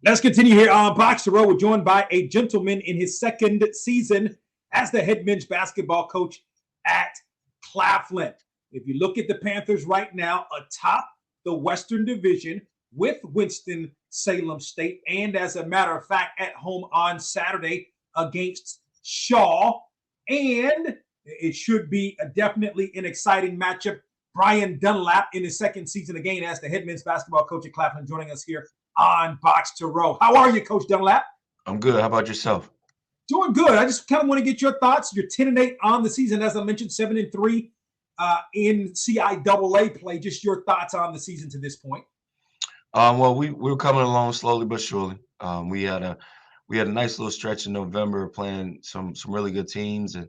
Let's continue here on Boxtorow. We're joined by a gentleman in his second season as the head men's basketball coach at Claflin. If you look at the Panthers right now, atop the Western Division with Winston-Salem State, and as a matter of fact, at home on Saturday against Shaw. And it should be definitely an exciting matchup. Brion Dunlap in his second season again as the head men's basketball coach at Claflin, joining us here on Boxtorow. How are you, Coach Dunlap? I'm good. How about yourself? Doing good. I just kind of want to get your thoughts. You're 10-8 on the season, as I mentioned, 7-3 in CIAA play. Just your thoughts on the season to this point. Well, we were coming along slowly but surely. We had a nice little stretch in November playing some really good teams, and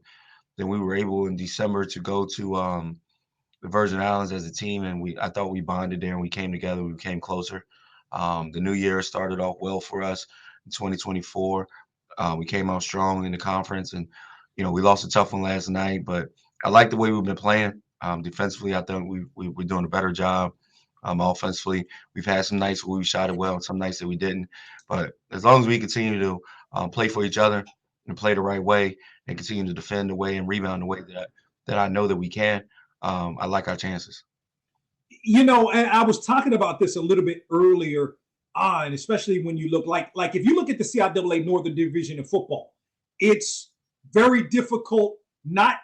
then we were able in December to go to the Virgin Islands as a team, and I thought we bonded there and we came together. We became closer. The new year started off well for us in 2024. We came out strong in the conference, and we lost a tough one last night, but I like the way we've been playing. Defensively, I think we're doing a better job. Offensively, we've had some nights where we shot it well and some nights that we didn't. But as long as we continue to play for each other and play the right way and continue to defend the way and rebound the way that I know that we can, I like our chances. And I was talking about this a little bit earlier on, especially when you look like if you look at the CIAA Northern Division of football, it's very difficult, not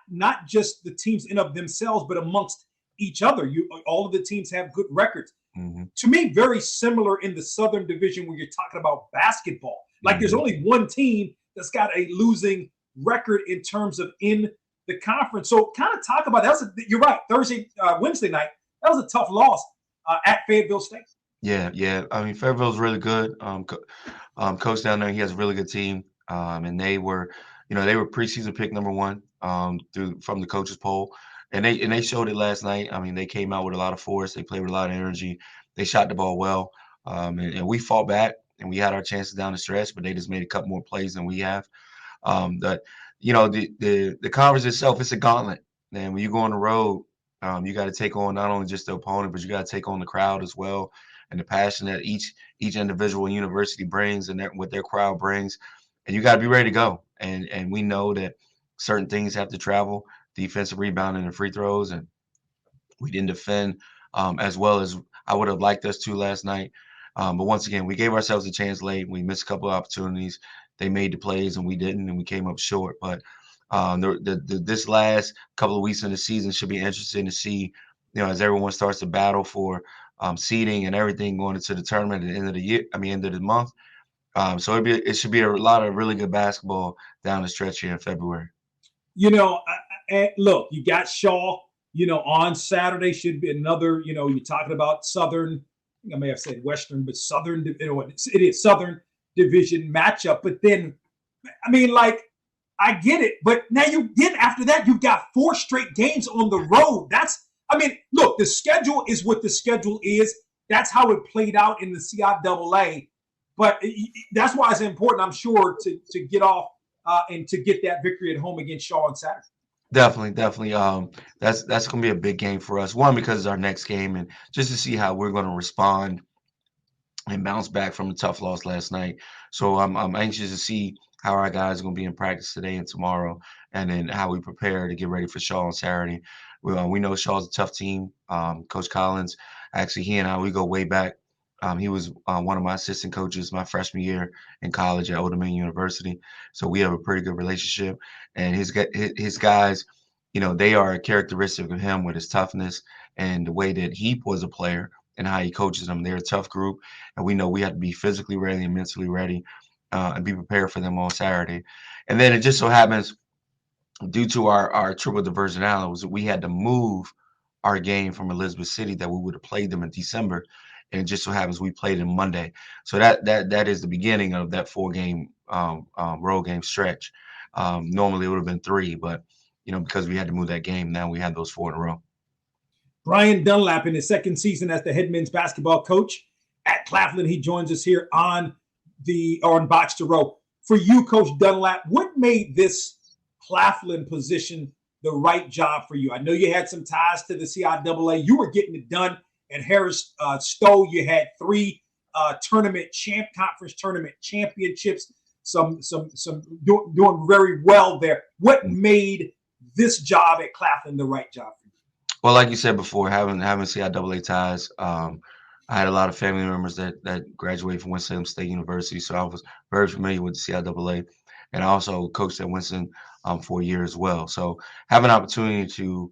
just the teams in of themselves, but amongst each other. All of the teams have good records. Mm-hmm. To me, very similar in the Southern Division when you're talking about basketball. Like there's only one team that's got a losing record in terms of in the conference. So kind of talk about that. You're right. Wednesday night, that was a tough loss at Fayetteville State. Yeah. I mean, Fayetteville's really good. Coach down there, he has a really good team. And they were preseason pick number one from the coaches poll. And they showed it last night. I mean, they came out with a lot of force. They played with a lot of energy. They shot the ball well. And we fought back and we had our chances down the stretch, but they just made a couple more plays than we have. The conference itself, it's a gauntlet. And when you go on the road, you got to take on not only just the opponent, but you got to take on the crowd as well, and the passion that each individual university brings and what their crowd brings, and you got to be ready to go. And we know that certain things have to travel, defensive rebounding and free throws, and we didn't defend as well as I would have liked us to last night. But once again, we gave ourselves a chance late. We missed a couple of opportunities. They made the plays and we didn't, and we came up short. But this last couple of weeks in the season should be interesting to see, as everyone starts to battle for seeding and everything going into the tournament at the end of the year. End of the month. So it should be a lot of really good basketball down the stretch here in February. Look, you got Shaw. On Saturday should be another. You're talking about Southern. I may have said Western, but Southern. It is Southern Division matchup. But then, I get it, but now after that, you've got 4 straight games on the road. Look, the schedule is what the schedule is. That's how it played out in the CIAA. But that's why it's important, I'm sure, to get off and to get that victory at home against Shaw on Saturday. Definitely. That's going to be a big game for us. One, because it's our next game, and just to see how we're going to respond and bounce back from the tough loss last night. So I'm anxious to see how our guys are going to be in practice today and tomorrow, and then how we prepare to get ready for Shaw on Saturday. We know Shaw's a tough team. Coach Collins, actually, he and I, we go way back. He was one of my assistant coaches my freshman year in college at Old Dominion University. So we have a pretty good relationship. And his guys, they are a characteristic of him with his toughness and the way that he was a player and how he coaches them. They're a tough group. And we know we have to be physically ready and mentally ready and be prepared for them on Saturday. And then it just so happens, due to our trip with the Virgin Islands, we had to move our game from Elizabeth City that we would have played them in December. And it just so happens we played them Monday. So that is the beginning of that 4-game road game stretch. Normally it would have been 3, but because we had to move that game, now we had those 4 in a row. Brion Dunlap in his second season as the head men's basketball coach at Claflin. He joins us here on Boxtorow. For you, Coach Dunlap, what made this Claflin position the right job for you? I know you had some ties to the CIAA. You were getting it done. At Harris Stowe, you had 3 conference tournament championships, doing very well there. What made this job at Claflin the right job for you? Well, like you said before, having CIAA ties, I had a lot of family members that graduated from Winston State University, so I was very familiar with the CIAA, and I also coached at Winston for a year as well. So have an opportunity to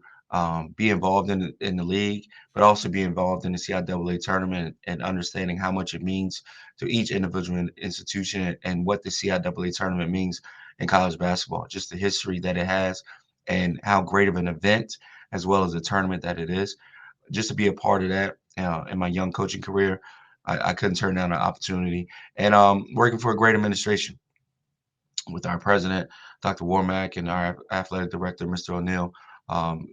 be involved in the league, but also be involved in the CIAA tournament and understanding how much it means to each individual institution and what the CIAA tournament means in college basketball, just the history that it has and how great of an event as well as the tournament that it is. Just to be a part of that in my young coaching career, I couldn't turn down an opportunity. And working for a great administration with our president, Dr. Warmack, and our athletic director, Mr. O'Neill.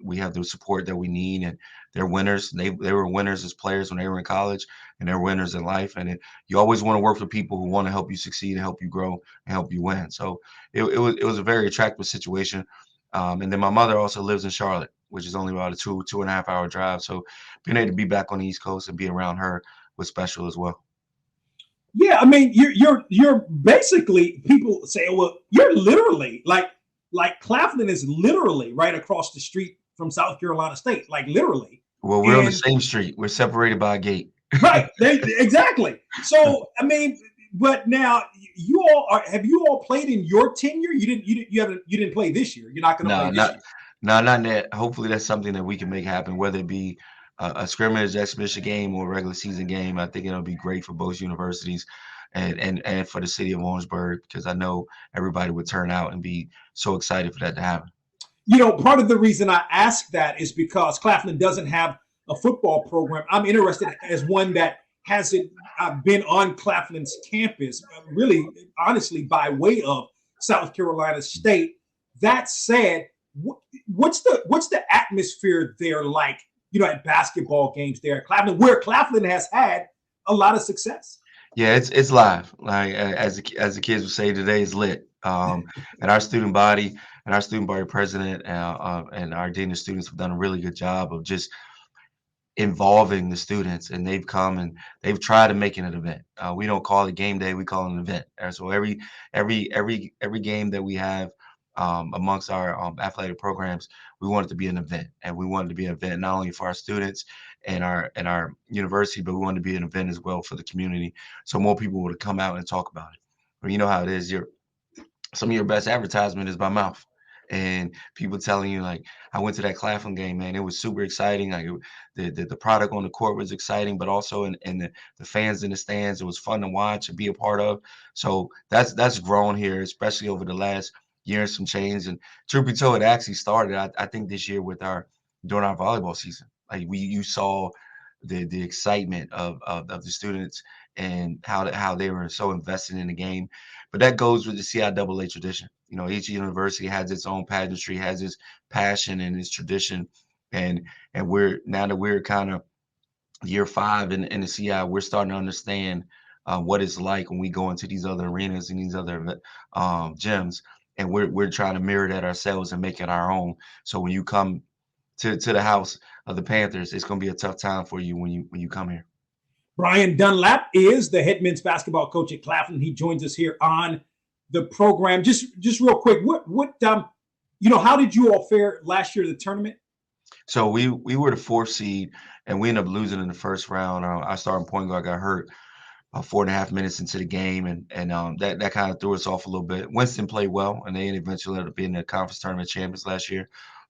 We have the support that we need, and they're winners. They were winners as players when they were in college, and they're winners in life. And you always want to work for people who want to help you succeed and help you grow and help you win. So it was a very attractive situation. And then my mother also lives in Charlotte, which is only about a 2.5 hour drive. So being able to be back on the East Coast and be around her was special as well. Yeah, I mean, you're basically, people say, well, you're literally like Claflin is literally right across the street from South Carolina State, like literally. Well, we're on the same street. We're separated by a gate. Right, exactly. So I mean, but now have you all played in your tenure? You didn't play this year. You're not going to play this year. No, not that. Hopefully, that's something that we can make happen, whether it be a scrimmage, exhibition game, or a regular season game. I think it'll be great for both universities and for the city of Orangeburg, because I know everybody would turn out and be so excited for that to happen. You know, part of the reason I ask that is because Claflin doesn't have a football program. I'm interested as one that hasn't been on Claflin's campus, really, honestly, by way of South Carolina State. That said, what's the atmosphere there like, you know, at basketball games there at Claflin, where Claflin has had a lot of success? Yeah, it's live. Like as the kids would say, today is lit. And our student body president and our dean of students have done a really good job of just involving the students, and they've come and they've tried to make it an event. We don't call it game day; we call it an event. And so every game that we have amongst our athletic programs, we want it to be an event, and we want it to be an event not only for our students and our university, but we want it to be an event as well for the community, so more people would come out and talk about it. Well, you know how it is. Some of your best advertisement is by mouth, and people telling you, like, I went to that Claflin game, man. It was super exciting. Like the product on the court was exciting, but also in the fans in the stands, it was fun to watch and be a part of. So that's grown here, especially over the last year and some change. And truth be told, it actually started, I think, this year during our volleyball season. Like you saw the excitement of the students and how they were so invested in the game. But that goes with the CIAA tradition. You know, each university has its own pageantry, has its passion and its tradition. And now that we're kind of year 5 in the CI, we're starting to understand what it's like when we go into these other arenas and these other gyms. And we're trying to mirror that ourselves and make it our own. So when you come to the house of the Panthers, it's going to be a tough time for you when you come here. Brion Dunlap is the head men's basketball coach at Claflin. He joins us here on the program. Just real quick, how did you all fare last year at the tournament? So we were the 4th seed, and we ended up losing in the first round. Our starting point guard got hurt 4.5 minutes into the game, and that kind of threw us off a little bit. Winston played well, and they eventually ended up being the conference tournament champions last year.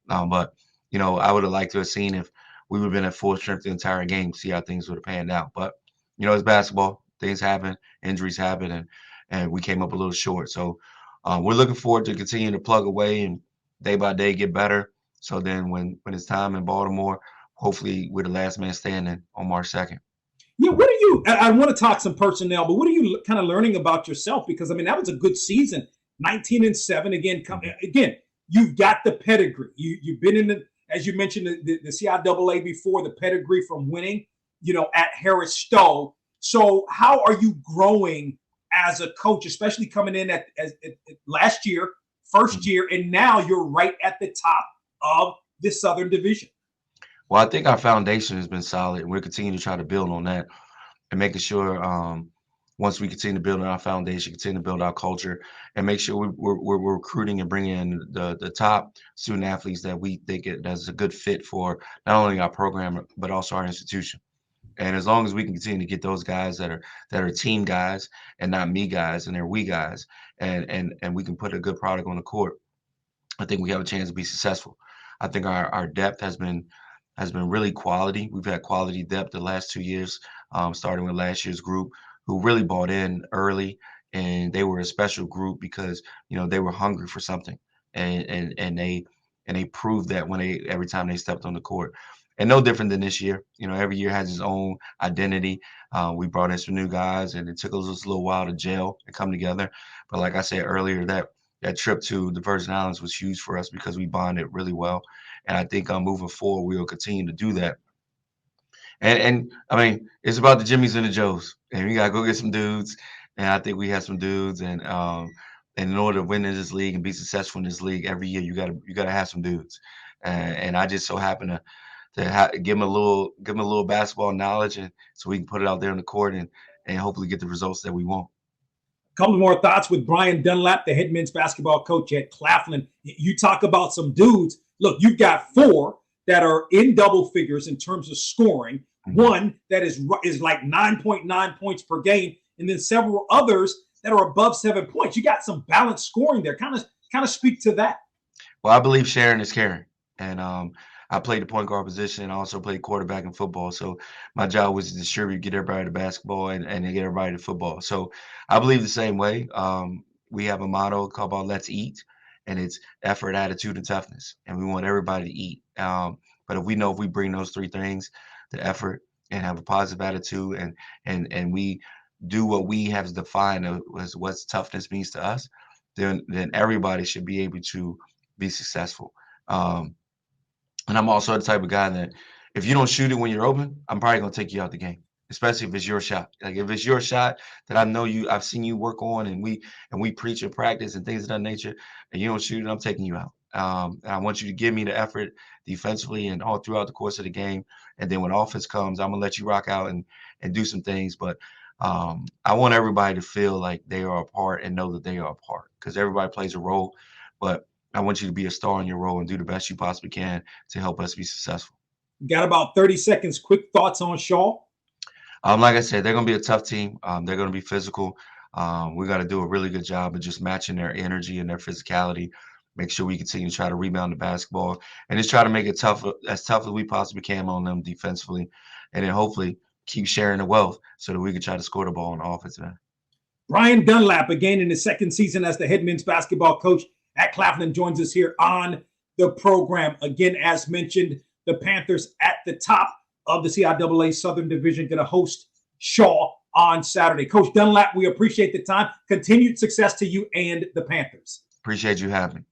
But I would have liked to have seen if we would have been at full strength the entire game, see how things would have panned out. But it's basketball; things happen, injuries happen, and we came up a little short. So we're looking forward to continuing to plug away and day by day get better. So then when it's time in Baltimore, hopefully we're the last man standing on March 2nd. Yeah, I want to talk some personnel, but what are you kind of learning about yourself? Because, I mean, that was a good season, 19-7. Again, you've got the pedigree. You've been in as you mentioned, the CIAA before, the pedigree from winning, at Harris Stowe. So how are you growing as a coach, especially coming in at last year, first year, and now you're right at the top of the Southern Division? Well, I think our foundation has been solid, and we're continuing to try to build on that. and making sure once we continue to build on our foundation, continue to build our culture, and make sure we're recruiting and bringing in the top student athletes that we think that's a good fit for not only our program but also our institution. And as long as we can continue to get those guys that are team guys and not me guys and they're we guys, and we can put a good product on the court, I think we have a chance to be successful. I think our depth has been really quality. We've had quality depth the last 2 years, starting with last year's group, who really bought in early, and they were a special group because they were hungry for something, and they proved that every time they stepped on the court. And no different than this year. Every year has its own identity. We brought in some new guys, and it took us a little while to gel and come together. But like I said earlier, that trip to the Virgin Islands was huge for us because we bonded really well. And I think moving forward, we will continue to do that. And I mean, it's about the Jimmys and the Joes, and we gotta go get some dudes. And I think we have some dudes, and in order to win in this league and be successful in this league every year, you gotta have some dudes. And I just so happen to give them a little basketball knowledge, and so we can put it out there on the court and hopefully get the results that we want. Couple more thoughts with Brion Dunlap, the head men's basketball coach at Claflin. You talk about some dudes. Look, you've got 4 that are in double figures in terms of scoring. Mm-hmm. One that is like 9.9 points per game, and then several others that are above 7 points. You got some balanced scoring there. Kind of speak to that. Well, I believe sharing is caring, and I played the point guard position and also played quarterback in football. So my job was to distribute, get everybody to basketball and get everybody to football. So I believe the same way. We have a motto called Let's Eat, and it's effort, attitude, and toughness. And we want everybody to eat. But if we bring those 3 things, the effort and have a positive attitude and we do what we have defined as what toughness means to us, then everybody should be able to be successful. And I'm also the type of guy that if you don't shoot it when you're open, I'm probably going to take you out the game, especially if it's your shot. Like if it's your shot that I know I've seen you work on and we preach and practice and things of that nature, and you don't shoot it, I'm taking you out. And I want you to give me the effort defensively and all throughout the course of the game. And then when offense comes, I'm going to let you rock out and do some things. But I want everybody to feel like they are a part and know that they are a part, because everybody plays a role. But I want you to be a star in your role and do the best you possibly can to help us be successful. Got about 30 seconds. Quick thoughts on Shaw? Like I said, they're going to be a tough team. They're going to be physical. We got to do a really good job of just matching their energy and their physicality. Make sure we continue to try to rebound the basketball and just try to make it as tough as we possibly can on them defensively. And then hopefully keep sharing the wealth so that we can try to score the ball on offense. Brion Dunlap, again in his second season as the head men's basketball coach at Claflin, joins us here on the program. Again, as mentioned, the Panthers at the top of the CIAA Southern Division going to host Shaw on Saturday. Coach Dunlap, we appreciate the time. Continued success to you and the Panthers. Appreciate you having me.